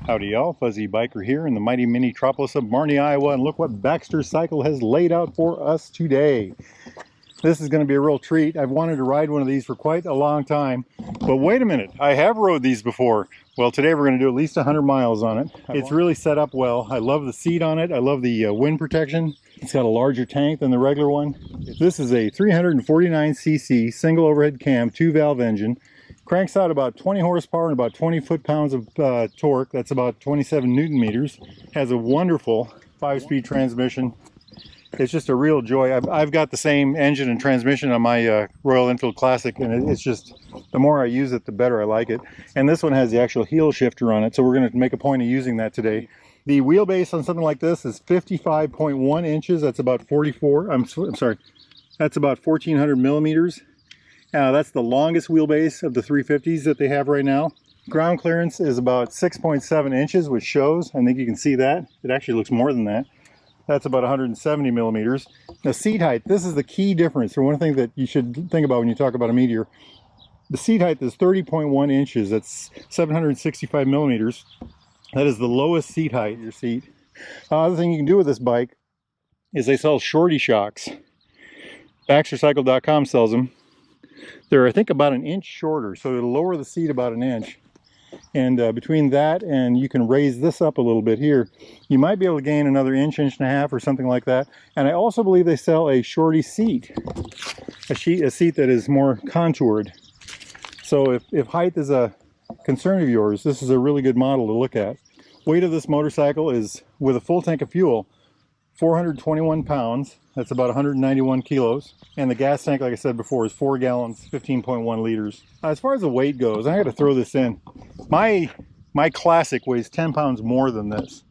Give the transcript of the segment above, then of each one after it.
Howdy y'all, Fuzzy Biker here in the mighty mini-tropolis of Marnie, Iowa, and look what Baxter Cycle has laid out for us today. This is going to be a real treat. I've wanted to ride one of these for quite a long time, but wait a minute, I have rode these before. Well, today we're going to do at least 100 miles on it. It's really set up well. I love the seat on it. I love the wind protection. It's got a larger tank than the regular one. This is a 349cc single overhead cam 2-valve engine. Cranks out about 20 horsepower and about 20 foot-pounds of torque. That's about 27 Newton meters. Has a wonderful 5-speed transmission. It's just a real joy. I've got the same engine and transmission on my Royal Enfield Classic, and it's just, the more I use it, the better I like it. And this one has the actual heel shifter on it, so we're going to make a point of using that today. The wheelbase on something like this is 55.1 inches. That's about 1,400 millimeters. That's the longest wheelbase of the 350s that they have right now. Ground clearance is about 6.7 inches, which shows. I think you can see that. It actually looks more than that. That's about 170 millimeters. Now, seat height, this is the key difference, or one thing that you should think about when you talk about a Meteor. The seat height is 30.1 inches. That's 765 millimeters. That is the lowest seat height in your seat. Other thing you can do with this bike is they sell shorty shocks. Baxtercycle.com sells them. They're, I think, about an inch shorter, so it'll lower the seat about an inch. And between that and you can raise this up a little bit here, you might be able to gain another inch, inch and a half or something like that. And I also believe they sell a shorty seat, a seat that is more contoured. So if height is a concern of yours, this is a really good model to look at. Weight of this motorcycle is, with a full tank of fuel, 421 pounds. That's about 191 kilos. And the gas tank, like I said before, is 4 gallons, 15.1 liters. As far as the weight goes, I got to throw this in. My Classic weighs 10 pounds more than this.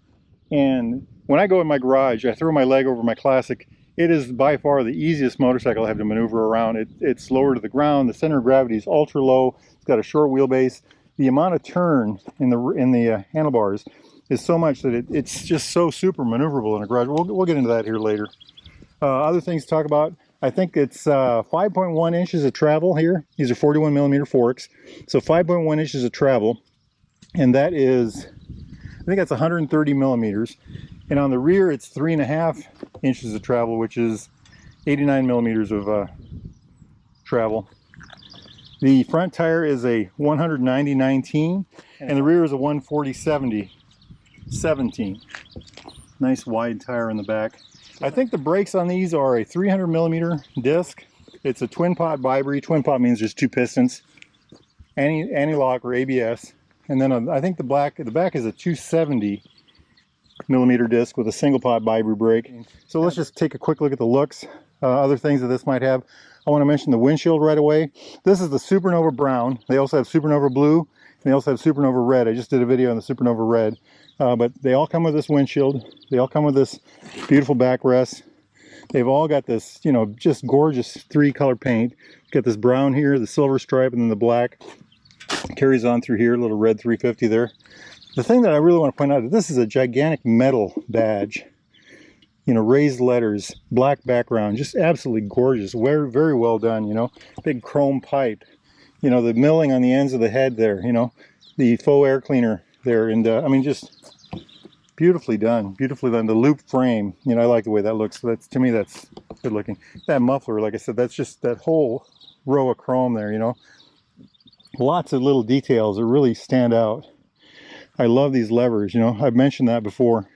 And when I go in my garage, I throw my leg over my Classic. It is by far the easiest motorcycle I have to maneuver around. It's lower to the ground. The center of gravity is ultra low. It's got a short wheelbase. The amount of turn in the handlebars is so much that it's just so super maneuverable in a garage. We'll get into that here later. Other things to talk about, I think it's 5.1 inches of travel here. These are 41 millimeter forks. So 5.1 inches of travel. And that is, I think that's 130 millimeters. And on the rear, it's 3.5 inches of travel, which is 89 millimeters of travel. The front tire is a 190/19, and the rear is a 140/70/17. Nice wide tire in the back. I think the brakes on these are a 300 millimeter disc. It's a twin pot Vibri. Twin pot means there's 2 pistons, anti-lock or ABS. And then I think the back is a 270 millimeter disc with a single pot Vibri brake. So let's just take a quick look at the looks. Other things that this might have. I want to mention the windshield right away. This is the Supernova Brown. They also have Supernova Blue, and they also have Supernova Red. I just did a video on the Supernova Red. But they all come with this windshield. They all come with this beautiful backrest. They've all got this, you know, just gorgeous 3-color paint. Got this brown here, the silver stripe, and then the black. Carries on through here, a little red 350 there. The thing that I really want to point out is this is a gigantic metal badge. You know, raised letters, black background, just absolutely gorgeous. Very, very well done, you know. Big chrome pipe. You know, the milling on the ends of the head there, you know. The faux air cleaner there. And, I mean, just beautifully done. Beautifully done. The loop frame, you know, I like the way that looks. So that's, to me, that's good looking. That muffler, like I said, that's just that whole row of chrome there, you know. Lots of little details that really stand out. I love these levers, you know. I've mentioned that before.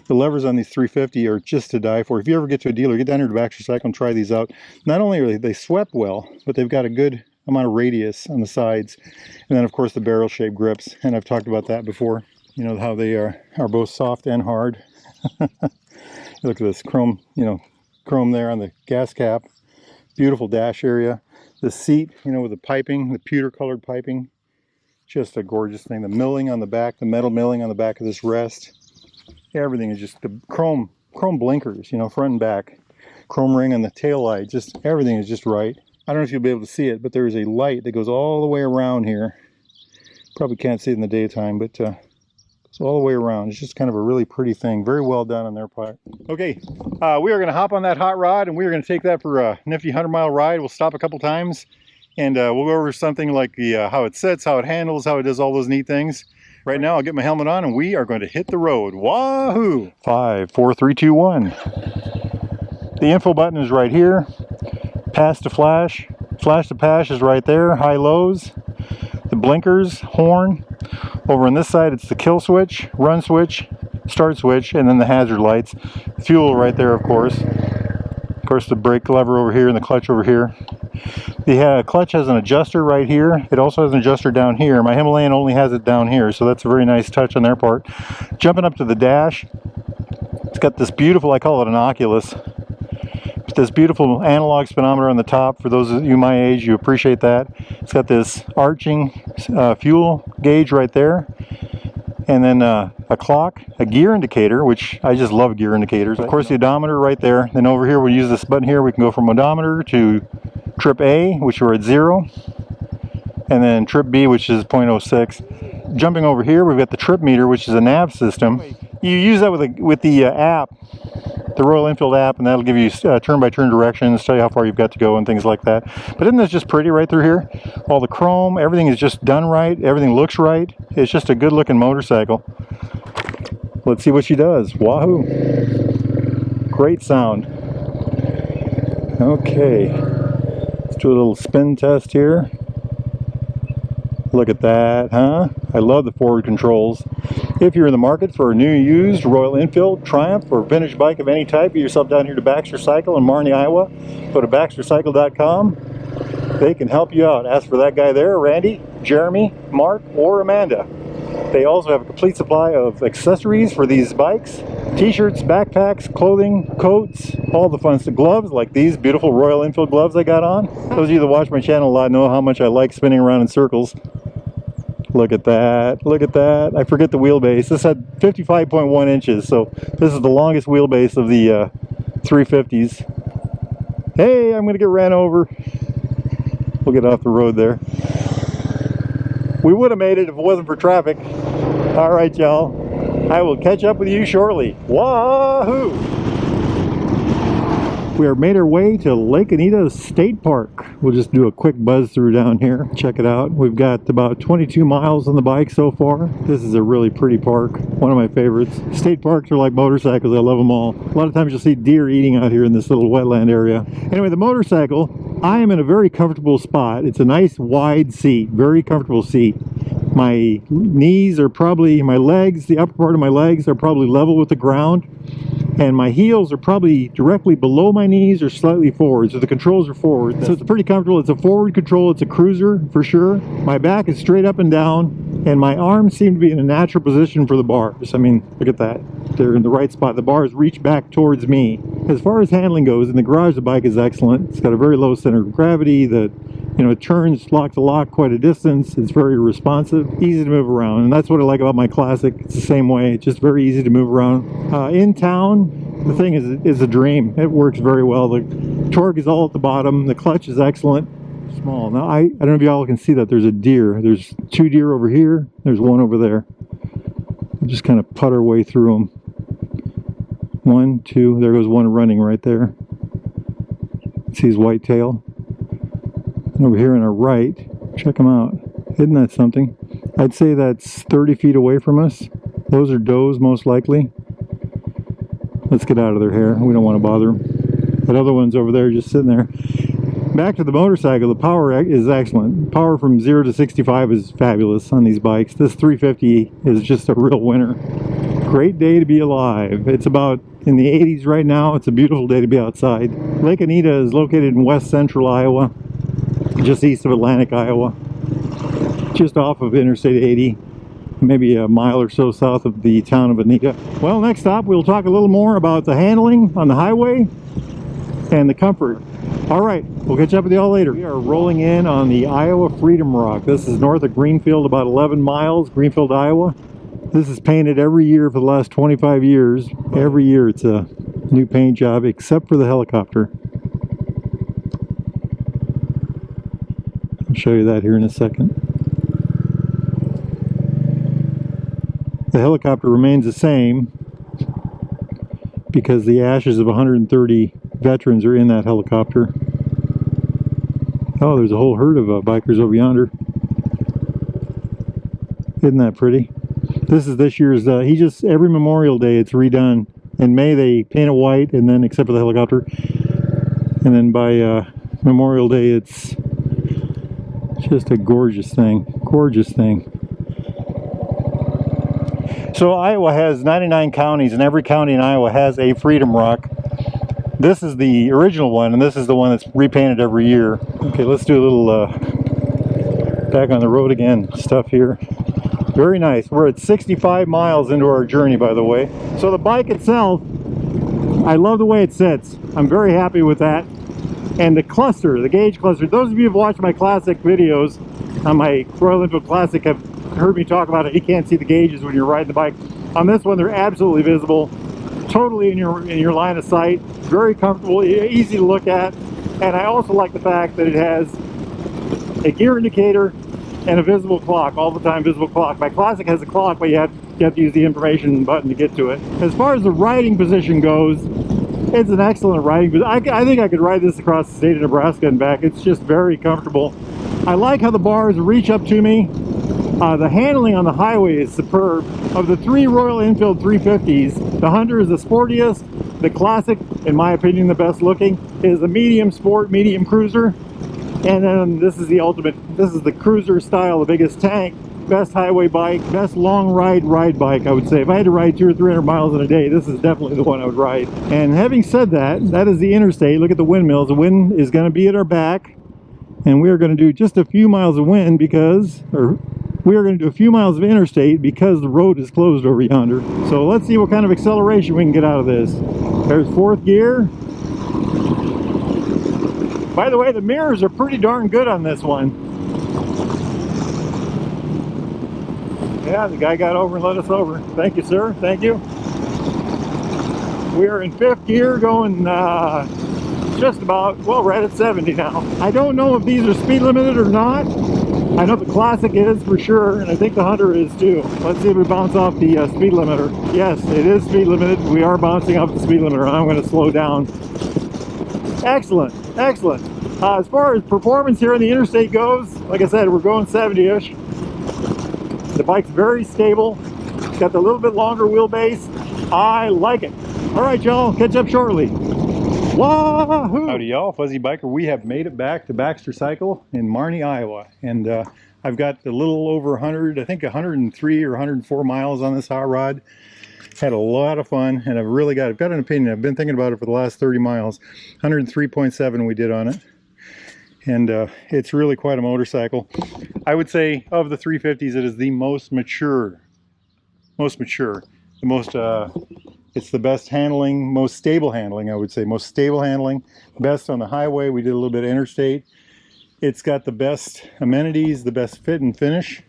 The levers on these 350 are just to die for. If you ever get to a dealer, get down here to Baxter Cycle and try these out. Not only are they swept well, but they've got a good amount of radius on the sides. And then, of course, the barrel-shaped grips. And I've talked about that before. You know, how they are both soft and hard. Look at this chrome, you know, chrome there on the gas cap. Beautiful dash area. The seat, you know, with the piping, the pewter-colored piping. Just a gorgeous thing. The milling on the back, the metal milling on the back of this rest. Everything is just the chrome blinkers, you know, front and back. Chrome ring on the tail light. Just everything is just right. I don't know if you'll be able to see it, but there is a light that goes all the way around here. Probably can't see it in the daytime, but it's all the way around. It's just kind of a really pretty thing. Very well done on their part. Okay, we are going to hop on that hot rod, and we are going to take that for a nifty 100-mile ride. We'll stop a couple times, and we'll go over something like the how it sits, how it handles, how it does all those neat things. Right now I'll get my helmet on and we are going to hit the road. Wahoo! 5, 4, 3, 2, 1. The info button is right here. Pass to flash. Flash to pass is right there. High lows. The blinkers, horn. Over on this side it's the kill switch, run switch, start switch, and then the hazard lights. Fuel right there, of course. Of course the brake lever over here and the clutch over here. The clutch has an adjuster right here. It also has an adjuster down here. My Himalayan only has it down here, so that's a very nice touch on their part. Jumping up to the dash, it's got this beautiful, I call it an Oculus, this beautiful analog speedometer on the top. For those of you my age, you appreciate that. It's got this arching fuel gauge right there, and then a clock, a gear indicator, which I just love gear indicators. Of course the odometer right there. Then over here we use this button here. We can go from odometer to trip A, which we're at 0, and then trip B, which is 0.06. Jumping over here, we've got the trip meter, which is a nav system. You use that with the app, the Royal Enfield app, and that'll give you turn-by-turn directions, tell you how far you've got to go and things like that. But isn't this just pretty right through here? All the chrome, everything is just done right, everything looks right. It's just a good-looking motorcycle. Let's see what she does. Wahoo! Great sound. Okay. Do a little spin test here. Look at that, huh? I love the forward controls. If you're in the market for a new used Royal Enfield, Triumph, or vintage bike of any type, get yourself down here to Baxter Cycle in Marnie, Iowa. Go to baxtercycle.com. They can help you out. Ask for that guy there, Randy, Jeremy, Mark, or Amanda. They also have a complete supply of accessories for these bikes. T-shirts, backpacks, clothing, coats, all the fun stuff. Gloves, like these beautiful Royal Enfield gloves I got on. Those of you that watch my channel a lot know how much I like spinning around in circles. Look at that, look at that. I forget the wheelbase. This had 55.1 inches, so this is the longest wheelbase of the 350s. Hey, I'm gonna get ran over. We'll get off the road there. We would have made it if it wasn't for traffic. All right, y'all. I will catch up with you shortly. Wahoo! We are made our way to Lake Anita State Park. We'll just do a quick buzz through down here. Check it out. We've got about 22 miles on the bike so far. This is a really pretty park. One of my favorites. State parks are like motorcycles. I love them all. A lot of times you'll see deer eating out here in this little wetland area. Anyway, the motorcycle, I am in a very comfortable spot. It's a nice wide seat, very comfortable seat. My knees are probably, my legs, the upper part of my legs are probably level with the ground, and my heels are probably directly below my knees or slightly forward, so the controls are forward. So it's pretty comfortable. It's a forward control, it's a cruiser for sure. My back is straight up and down, and my arms seem to be in a natural position for the bars. I mean, look at that. They're in the right spot. The bars reach back towards me. As far as handling goes, in the garage the bike is excellent. It's got a very low center of gravity. It turns lock to lock quite a distance. It's very responsive, easy to move around, and that's what I like about my Classic. It's the same way. It's just very easy to move around. In town, the thing is a dream. It works very well. The torque is all at the bottom. The clutch is excellent. Small. Now I don't know if y'all can see that. There's a deer. There's 2 deer over here. There's one over there. We'll just kind of putt our way through them. 1, 2. There goes one running right there. See his white tail. And over here on our right, check him out. Isn't that something? I'd say that's 30 feet away from us. Those are does most likely. Let's get out of their hair. We don't want to bother them. That other one's over there just sitting there. Back to the motorcycle, the power is excellent. Power from 0 to 65 is fabulous on these bikes. This 350 is just a real winner. Great day to be alive. It's about in the 80s right now. It's a beautiful day to be outside. Lake Anita is located in west central Iowa, just east of Atlantic, Iowa, just off of Interstate 80, maybe a mile or so south of the town of Anita. Well, next stop we'll talk a little more about the handling on the highway and the comfort. All right, we'll catch up with you all later. We are rolling in on the Iowa Freedom Rock. This is north of Greenfield, about 11 miles, Greenfield, Iowa. This is painted every year for the last 25 years. Every year it's a new paint job, except for the helicopter. I'll show you that here in a second. The helicopter remains the same because the ashes of 130 veterans are in that helicopter. Oh, there's a whole herd of bikers over yonder. Isn't that pretty? This is this year's, he just, every Memorial Day it's redone. In May they paint it white, and then, except for the helicopter. And then by Memorial Day it's just a gorgeous thing. Gorgeous thing. So Iowa has 99 counties, and every county in Iowa has a Freedom Rock. This is the original one, and this is the one that's repainted every year. Okay, let's do a little back on the road again stuff here. Very nice. We're at 65 miles into our journey, by the way. So the bike itself, I love the way it sits. I'm very happy with that. And the cluster, the gauge cluster, those of you who've watched my classic videos on my Royal Enfield Classic have heard me talk about it. You can't see the gauges when you're riding the bike. On this one, they're absolutely visible, totally in your line of sight, very comfortable, easy to look at. And I also like the fact that it has a gear indicator and a visible clock, all the time visible clock. My Classic has a clock, but you have to use the information button to get to it. As far as the riding position goes, it's an excellent riding position. I think I could ride this across the state of Nebraska and back. It's just very comfortable. I like how the bars reach up to me. The handling on the highway is superb. Of the three Royal Enfield 350s, the Hunter is the sportiest. The Classic, in my opinion, the best looking, is the medium sport, medium cruiser. And then this is the ultimate, this is the cruiser style, the biggest tank, best highway bike, best long ride bike, I would say. If I had to ride 200 or 300 miles in a day, this is definitely the one I would ride. And having said that, that is the interstate. Look at the windmills. The wind is going to be at our back. And we are going to do just a few miles of wind because, or we are going to do a few miles of interstate because the road is closed over yonder. So let's see what kind of acceleration we can get out of this. There's fourth gear. By the way, the mirrors are pretty darn good on this one. Yeah, the guy got over and let us over. Thank you, sir. Thank you. We are in fifth gear going just about, well, we're at 70 now. I don't know if these are speed limited or not. I know the Classic is for sure, and I think the Hunter is too. Let's see if we bounce off the speed limiter. Yes, it is speed limited. We are bouncing off the speed limiter. I'm going to slow down. Excellent, excellent. As far as performance here on the interstate goes, like I said, we're going 70-ish. The bike's very stable. It's got the little bit longer wheelbase. I like it. All right, y'all, catch up shortly. Wahoo! Howdy, y'all. Fuzzy Biker. We have made it back to Baxter Cycle in Marnie, Iowa. And I've got a little over 100, I think 103 or 104 miles on this hot rod. Had a lot of fun, and I've got an opinion. I've been thinking about it for the last 30 miles. 103.7 we did on it. And it's really quite a motorcycle. I would say of the 350s, it is the most mature. It's the best handling, most stable handling, I would say. Most stable handling, best on the highway. We did a little bit of interstate. It's got the best amenities, the best fit and finish.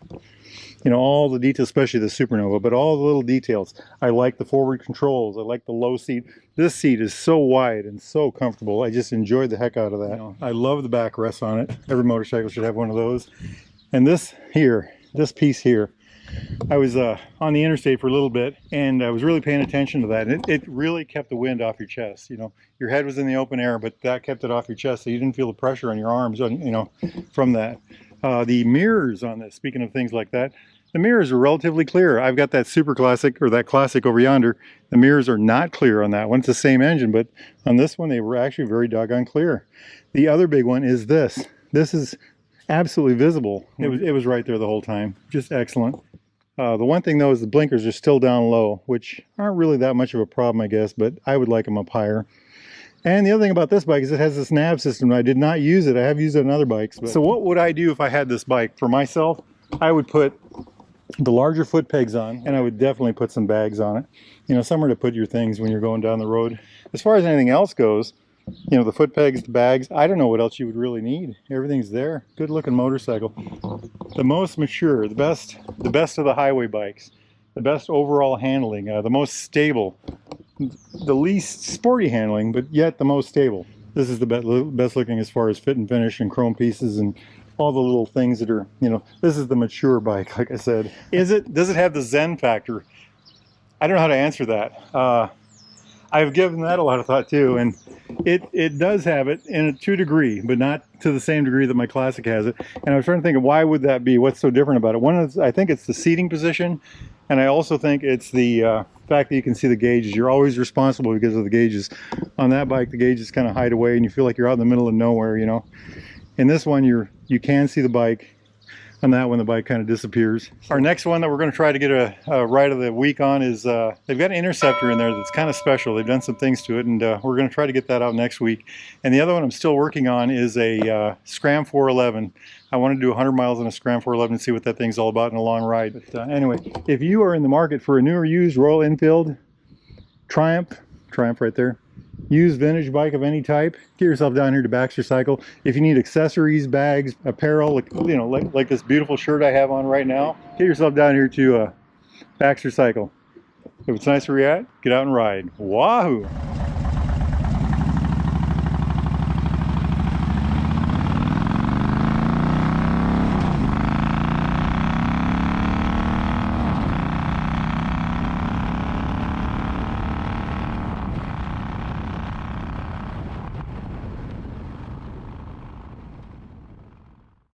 You know, all the details, especially the Supernova, but all the little details. I like the forward controls. I like the low seat. This seat is so wide and so comfortable. I just enjoyed the heck out of that. You know, I love the backrest on it. Every motorcycle should have one of those. And this here, this piece here, I was on the interstate for a little bit, and I was really paying attention to that. And it really kept the wind off your chest. You know, your head was in the open air, but that kept it off your chest, so you didn't feel the pressure on your arms, you know, from that. The mirrors on this, speaking of things like that, the mirrors are relatively clear. I've got that Super Classic, or that Classic over yonder. The mirrors are not clear on that one. It's the same engine, but on this one, they were actually very doggone clear. The other big one is this. This is absolutely visible. It was right there the whole time. Just excellent. The one thing though is the blinkers are still down low, which aren't really that much of a problem, I guess, but I would like them up higher. And the other thing about this bike is it has this nav system. I did not use it. I have used it on other bikes. But. So what would I do if I had this bike? For myself, I would put the larger foot pegs on, and I would definitely put some bags on it. You know, somewhere to put your things when you're going down the road. As far as anything else goes, you know, the foot pegs, the bags, I don't know what else you would really need. Everything's there. Good looking motorcycle. The most mature, the best of the highway bikes. The best overall handling, the most stable. The least sporty handling, but yet the most stable. This is the best looking as far as fit and finish and chrome pieces and all the little things that are, you know, this is the mature bike, like I said. Does it have the Zen factor? I don't know how to answer that. I've given that a lot of thought too, and it does have it to a degree, but not to the same degree that my Classic has it. And I was trying to think of why would that be? What's so different about it? One is, I think it's the seating position, and I also think it's the fact that you can see the gauges. You're always responsible because of the gauges. On that bike, the gauges kind of hide away, and you feel like you're out in the middle of nowhere, you know. In this one, you can see the bike. On that one, the bike kind of disappears. Our next one that we're going to try to get a ride of the week on is, they've got an Interceptor in there that's kind of special. They've done some things to it, and we're going to try to get that out next week. And the other one I'm still working on is a Scram 411. I want to do 100 miles on a Scram 411 and see what that thing's all about in a long ride. But anyway, if you are in the market for a new or used Royal Enfield, Triumph right there, used vintage bike of any type, get yourself down here to Baxter Cycle. If you need accessories, bags, apparel, like this beautiful shirt I have on right now, get yourself down here to Baxter Cycle. If it's nice where you're at, get out and ride. Wahoo!